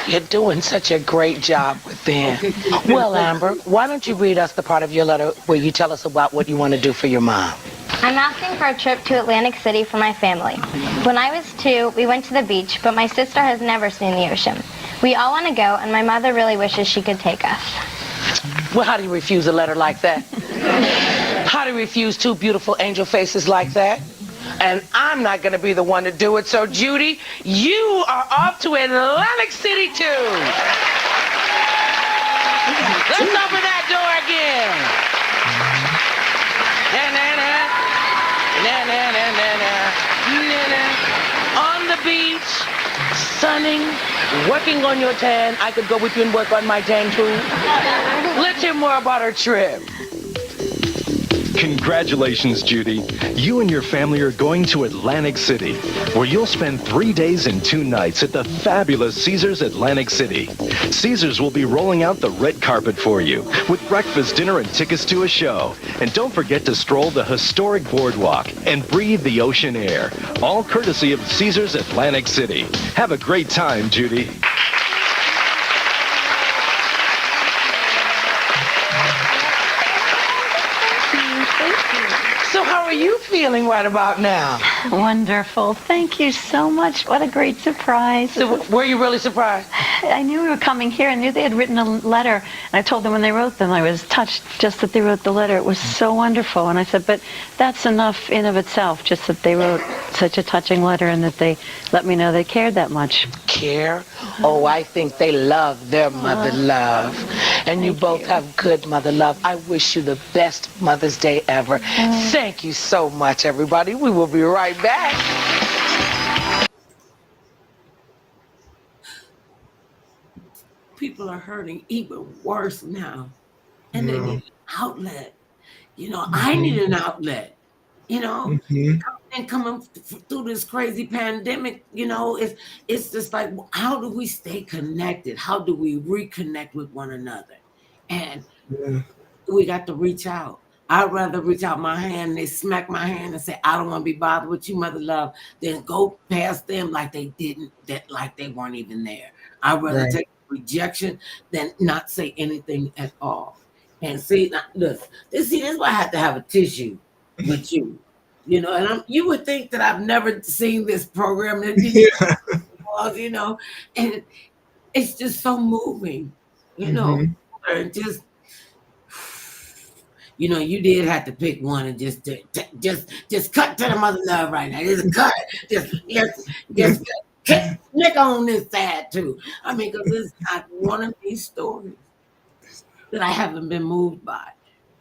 You're doing such a great job with them. Well, Amber, why don't you read us the part of your letter where you tell us about what you want to do for your mom? I'm asking for a trip to Atlantic City for my family. When I was 2, we went to the beach, but my sister has never seen the ocean. We all want to go, and my mother really wishes she could take us. Well, how do you refuse a letter like that? How do you refuse 2 beautiful angel faces like that? And I'm not going to be the one to do it. So, Judy, you are off to Atlantic City, too. Let's open that door again. On the beach, sunning, working on your tan. I could go with you and work on my tan too. Let's hear more about her trip. Congratulations, Judy. You and your family are going to Atlantic City, where you'll spend 3 days and 2 nights at the fabulous Caesars Atlantic City. Caesars will be rolling out the red carpet for you with breakfast, dinner, and tickets to a show. And don't forget to stroll the historic boardwalk and breathe the ocean air, all courtesy of Caesars Atlantic City. Have a great time, Judy. So how are you feeling right about now? Wonderful. Thank you so much. What a great surprise. So, were you really surprised? I knew we were coming here. I knew they had written a letter. And I told them when they wrote them, I was touched just that they wrote the letter. It was so wonderful. And I said, but that's enough in of itself, just that they wrote such a touching letter and that they let me know they cared that much. Care? Oh, I think they love their mother love. And you both have good mother love. I wish you the best Mother's Day ever. Thank you so much, everybody. We will be right back. People are hurting even worse now. And they need an outlet. You know, I need an outlet. You know, and coming through this crazy pandemic, you know, it's just like, how do we stay connected? How do we reconnect with one another? And we got to reach out. I'd rather reach out my hand and they smack my hand and say, I don't want to be bothered with you, mother love, than go past them like they didn't, like they weren't even there. I'd rather take rejection than not say anything at all. And see, look, this is why I have to have a tissue with you. You know, and you would think that I've never seen this program, you know, and it's just so moving, you know, and just, you know, you did have to pick one and just cut to the mother love right now. Just cut it. Just nick on this side too. I mean, because it's not one of these stories that I haven't been moved by.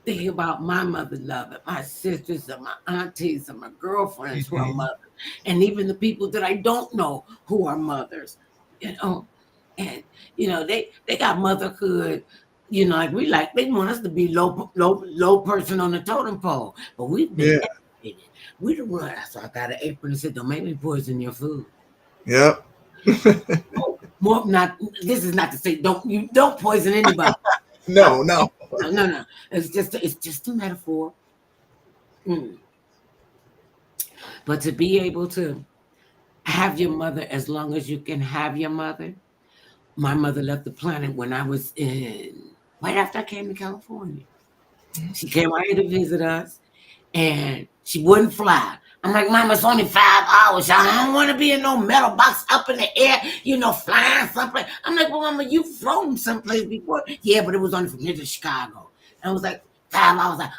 Thinking about my mother love and my sisters and my aunties and my girlfriends who are mothers, and even the people that I don't know who are mothers, you know, and you know they got motherhood, you know, they want us to be low person on the totem pole, but we've been educated. We the one. So I got an apron and said, "Don't make me poison your food." Yep. More not. This is not to say don't poison anybody. No. It's just a metaphor. But to be able to have your mother as long as you can have your mother. My mother left the planet when I was right after I came to California. She came out here to visit us, and she wouldn't fly. I'm like, Mama, it's only 5 hours. I don't want to be in no metal box up in the air, you know, flying someplace. I'm like, well, Mama, you've flown someplace before. Yeah, but it was only from here to Chicago. And I was like, 5 hours. Like,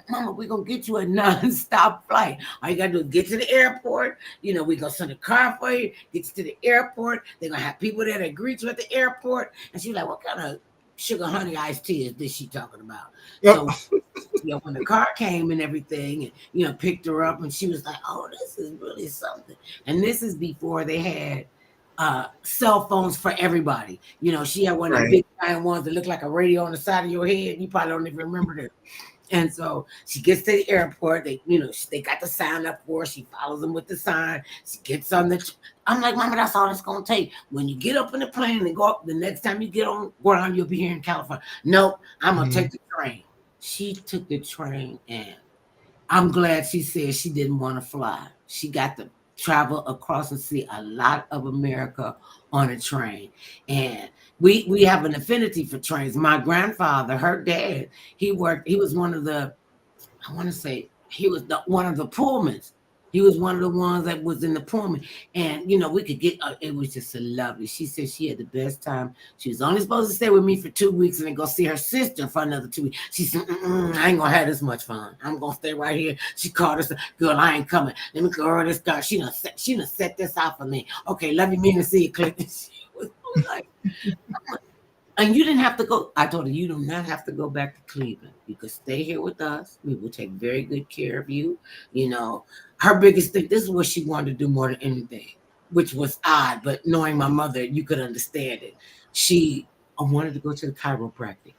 Mama, we're going to get you a non-stop flight. All you got to do is get to the airport. You know, we're going to send a car for you, get you to the airport. They're going to have people there that greet you at the airport. And she's like, what kind of sugar honey iced tea is this she talking about? Yep. So, you know, when the car came and everything, and you know, picked her up, and she was like, "Oh, this is really something." And this is before they had cell phones for everybody. You know, she had one of the big giant ones that looked like a radio on the side of your head. You probably don't even remember that. And so she gets to the airport. They got the sign up for her. She follows them with the sign. She gets on the. I'm like, Mama, that's all it's gonna take. When you get up in the plane and go up, the next time you get on ground, you'll be here in California. Nope, I'm gonna take the train. She took the train, and I'm glad she said she didn't want to fly. She got to travel across and see a lot of America on a train. And we have an affinity for trains. My grandfather, her dad, he was one of the, I want to say, he was one of the Pullmans. He was one of the ones that was in the Pullman. And, you know, we could get, it was just so lovely. She said she had the best time. She was only supposed to stay with me for 2 weeks and then go see her sister for another 2 weeks. She said, I ain't going to have this much fun. I'm going to stay right here. She called us, girl, I ain't coming. Let me go this guy. She done set this out for me. Okay, love you, mean to see you, Clint. She was like, and you didn't have to go. I told her, you do not have to go back to Cleveland. You could stay here with us. We will take very good care of you. You know, her biggest thing, this is what she wanted to do more than anything. which was odd, but knowing my mother, you could understand it. I wanted to go to the chiropractic.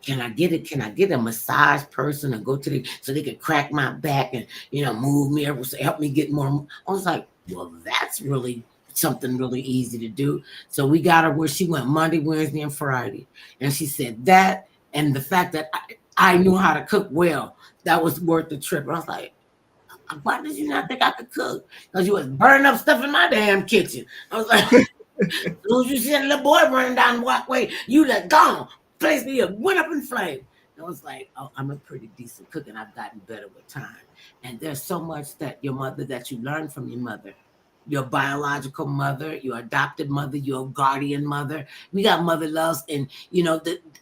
Can I get it? Can I get a massage person and go to so they could crack my back and move me or help me get more? I was like, well, that's really something really easy to do. So we got her where she went Monday, Wednesday, and Friday, and she said that and the fact that I knew how to cook well, that was worth the trip. And I was like, why did you not think I could cook? Because you was burning up stuff in my damn kitchen. I was like, as soon as you see that little boy running down the walkway, you like gone. Place me up, went up in flame. I was like, oh, I'm a pretty decent cook, and I've gotten better with time. And there's so much that your mother that you learn from your mother, your biological mother, your adopted mother, your guardian mother. We got mother loves, and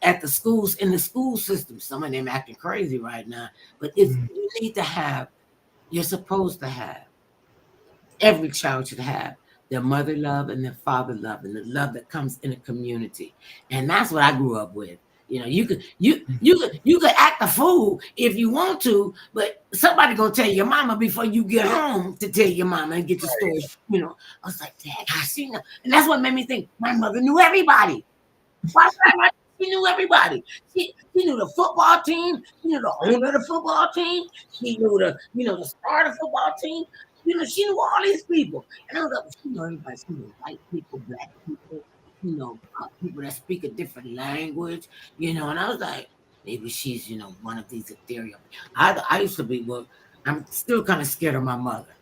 at the schools, in the school system, some of them acting crazy right now. But if you need to have, you're supposed to have. Every child should have their mother love and their father love and the love that comes in a community. And that's what I grew up with. You could act a fool if you want to, but somebody gonna tell your mama before you get home to tell your mama and get the story. I was like, Dad, I see now. And that's what made me think my mother knew everybody. Why she knew everybody. She knew the football team. She knew the owner of the football team. She knew the star of the football team. She knew all these people. And I was like, she knew everybody. She knew white people, black people, people that speak a different language, and I was like, maybe she's, one of these ethereal. I used to be, well, I'm still kind of scared of my mother.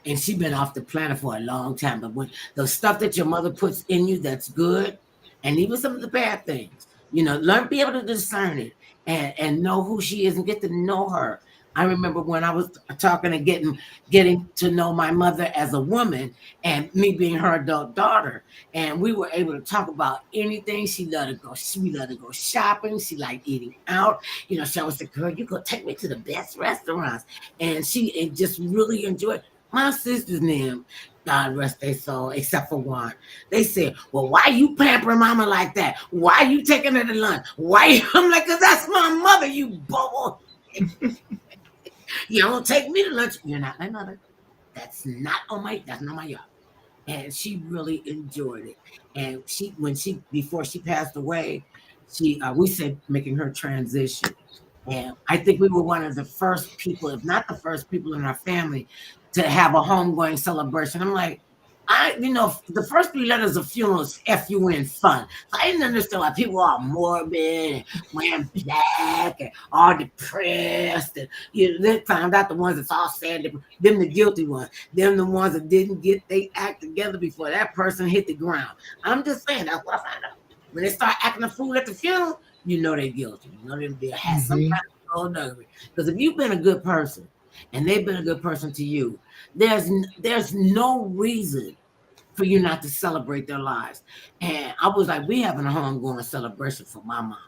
And she's been off the planet for a long time. But when the stuff that your mother puts in you that's good, and even some of the bad things, be able to discern it and know who she is and get to know her. I remember when I was talking and getting to know my mother as a woman and me being her adult daughter. And we were able to talk about anything. She loved to go shopping. She liked eating out. She always said, girl, you go take me to the best restaurants. And she just really enjoyed my sister's name. God rest their soul, except for one. They said, well, why you pampering mama like that? Why you taking her to lunch? Why? I'm like, because that's my mother, you bobo. You don't take me to lunch. You're not my mother. That's not my job. And she really enjoyed it. And before she passed away, we said making her transition. And I think we were one of the first people, if not the first people in our family, to have a homegoing celebration. I'm like, the first 3 letters of funeral is F-U-N, fun. So I didn't understand why people are morbid and wearing black and all depressed. And they found out the ones that's all sad, them the guilty ones, them the ones that didn't get they act together before that person hit the ground. I'm just saying, that's what I found out. When they start acting a fool at the funeral, they're guilty. They have some kind of old nerve. Because if you've been a good person and they've been a good person to you, there's no reason for you not to celebrate their lives. And I was like, we having a homegoing celebration for my mama.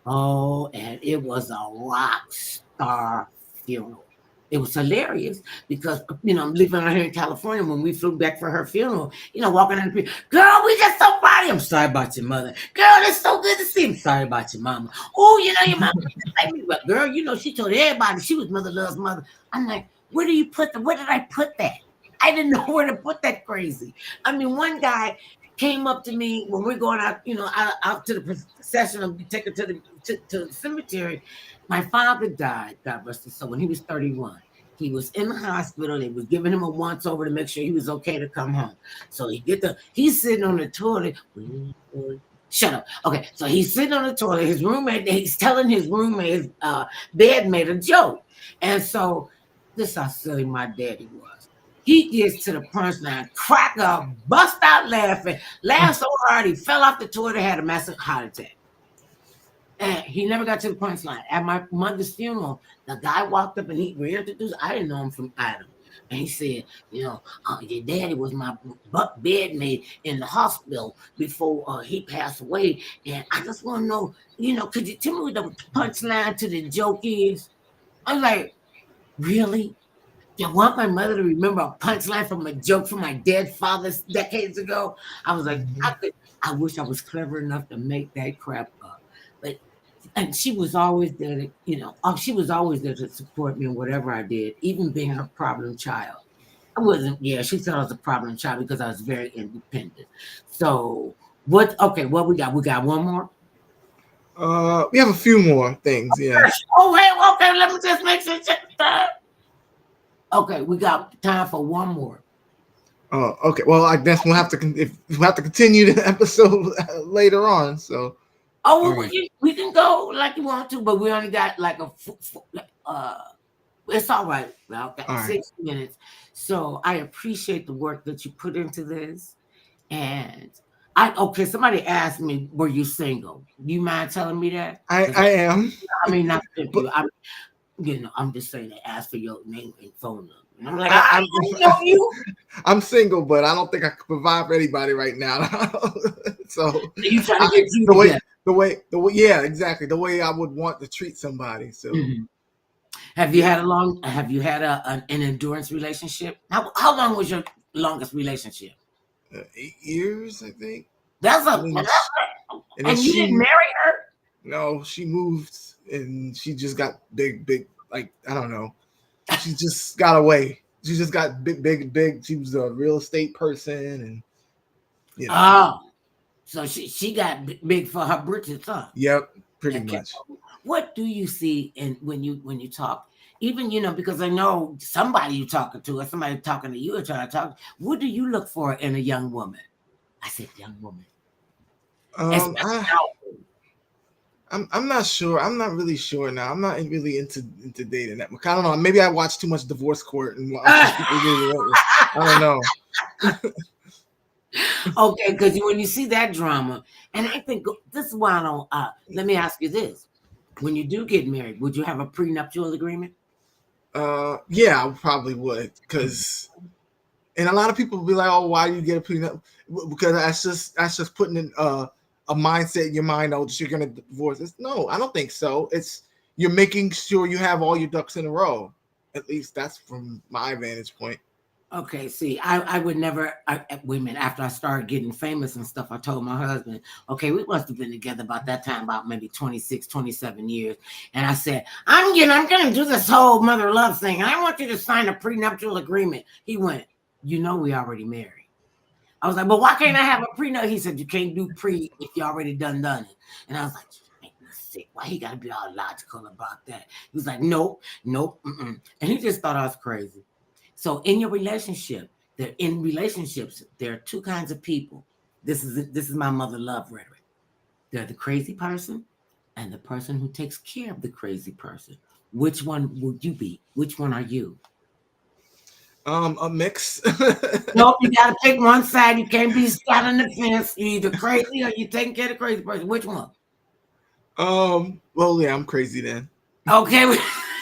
Oh, and it was a rock star funeral. It was hilarious because, I'm living out here in California when we flew back for her funeral, walking down the street, girl, we just so proud of you. I'm sorry about your mother. Girl, it's so good to see you. I'm sorry about your mama. Oh, your mama just like me. But girl, she told everybody she was Mother Love's mother. I'm like, where did I put that? I didn't know where to put that crazy. I mean, one guy came up to me when we're going out, out to the procession and take her to the cemetery. My father died, God rest his soul, when he was 31. He was in the hospital. They was giving him a once over to make sure he was okay to come home. So he's sitting on the toilet. Shut up. Okay, so he's sitting on the toilet. He's telling his roommate, bedmate a joke. And so this is how silly my daddy was. He gets to the punchline, crack up, bust out laughing, laughed so hard he fell off the toilet and had a massive heart attack. And he never got to the punchline. At my mother's funeral, the guy walked up and he reintroduced. I didn't know him from Adam. And he said, your daddy was my bedmate in the hospital before he passed away. And I just want to know, could you tell me what the punchline to the joke is? I was like, really? You want my mother to remember a punchline from a joke from my dead father decades ago? I was like, I wish I was clever enough to make that crap up. And she was always there to, she was always there to support me in whatever I did, even being her problem child. I wasn't. Yeah, she thought I was a problem child because I was very independent. So what? Okay, what we got? We got one more. We have a few more things. Yeah. Oh wait, okay. Let me just make sure. Check the time. Okay, we got time for one more. Oh, okay. Well, I guess we'll have to continue the episode later on. So. Oh, we can go like you want to, but we only got like it's all right. Well, got 6 minutes. So I appreciate the work that you put into this. And somebody asked me, were you single? Do you mind telling me that? I am. I mean, not you. I'm just saying they asked for your name and phone number. And I'm like, I don't know you. I'm single, but I don't think I can provide for anybody right now. So you trying to get you the way, yeah, exactly. The way I would want to treat somebody. So, have you had an endurance relationship? How long was your longest relationship? 8 years, I think. That's and you didn't marry her? No, she moved and she just got big. Like, I don't know. She just got away. She just got big. She was a real estate person, and Oh, so she got big for her britches, huh? Yep, pretty much. What do you see when you talk? Even because I know somebody you're talking to, or somebody talking to you, or trying to talk. What do you look for in a young woman? I said young woman. I'm not sure. I'm not really sure now. I'm not really into dating that much. I don't know. Maybe I watch too much Divorce Court and I don't know. Okay, because when you see that drama, and I think this is why I don't. Let me ask you this: when you do get married, would you have a prenuptial agreement? Yeah, I probably would, and a lot of people will be like, "Oh, why do you get a prenup?" Because that's just putting in a mindset in your mind, oh, you're gonna divorce. No, I don't think so. It's you're making sure you have all your ducks in a row. At least that's from my vantage point. Okay, see, I would never. Women, after I started getting famous and stuff, I told my husband, okay, we must have been together about that time, about maybe 26, 27 years. And I said, I'm going to do this whole mother love thing. I want you to sign a prenuptial agreement. He went, we already married. I was like, but why can't I have a prenup? He said, you can't do pre if you already done it. And I was like, make me sick. Why he got to be all logical about that? He was like, nope. And he just thought I was crazy. So in your relationship, there are two kinds of people. This is my mother love rhetoric. They're the crazy person and the person who takes care of the crazy person. Which one would you be? Which one are you? A mix. Nope, you gotta pick one side. You can't be sat on the fence. You're either crazy or you taking care of the crazy person. Which one? Well, yeah, I'm crazy then. Okay.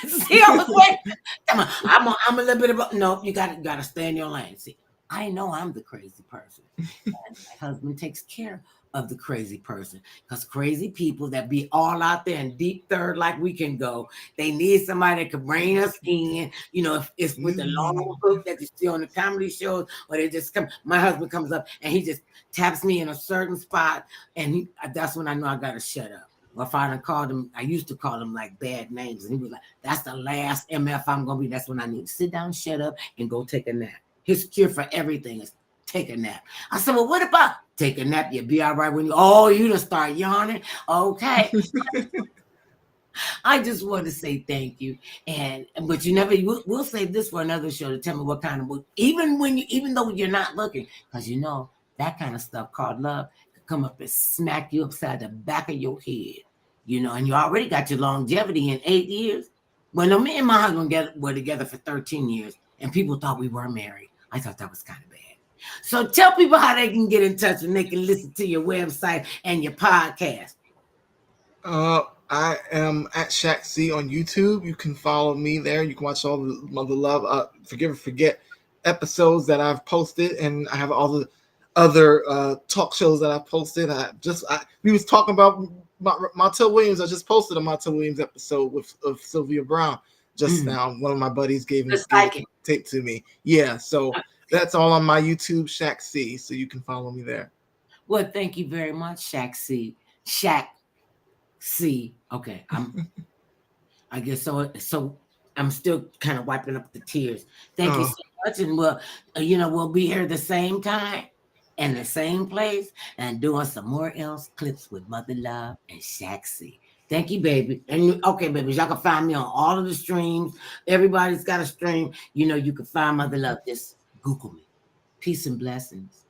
See, I was waiting. Come on, I'm a little bit about. No, you gotta stay in your lane. See, I know I'm the crazy person. And my husband takes care of the crazy person, because crazy people that be all out there in deep third like we can go, they need somebody that can bring us in. If it's with the long hook that you see on the comedy shows, or they just come. My husband comes up and he just taps me in a certain spot, and that's when I know I gotta shut up. Or if I called him, I used to call him like bad names, and he was like, "That's the last MF I'm gonna be. That's when I need to sit down, shut up, and go take a nap." His cure for everything is take a nap. I said, well, what about take a nap? You'll be all right when you just start yawning. Okay. I just want to say thank you. But we'll save this for another show to tell me what kind of book, even though you're not looking, because that kind of stuff called love could come up and smack you upside the back of your head, and you already got your longevity in 8 years. Well, me and my husband were together for 13 years, and people thought we were married. I thought that was kind of bad. So tell people how they can get in touch and they can listen to your website and your podcast. I am at Shaq C on YouTube. You can follow me there. You can watch all the Mother Love, Forgive or Forget episodes that I've posted, and I have all the other talk shows that I've posted. We was talking about Montel Williams. I just posted a Montel Williams episode of Sylvia Brown just now. One of my buddies gave the tape to me. Yeah, so that's all on my YouTube, Shaq C. So you can follow me there. Well, thank you very much, Shaq C. Shaq C. Okay, I guess so. So I'm still kind of wiping up the tears. Thank you so much, and we'll be here the same time and the same place and doing some more else clips with Mother Love and Shaq C. Thank you, baby. And okay, babies, y'all can find me on all of the streams. Everybody's got a stream. You can find Mother Love. Just Google me. Peace and blessings.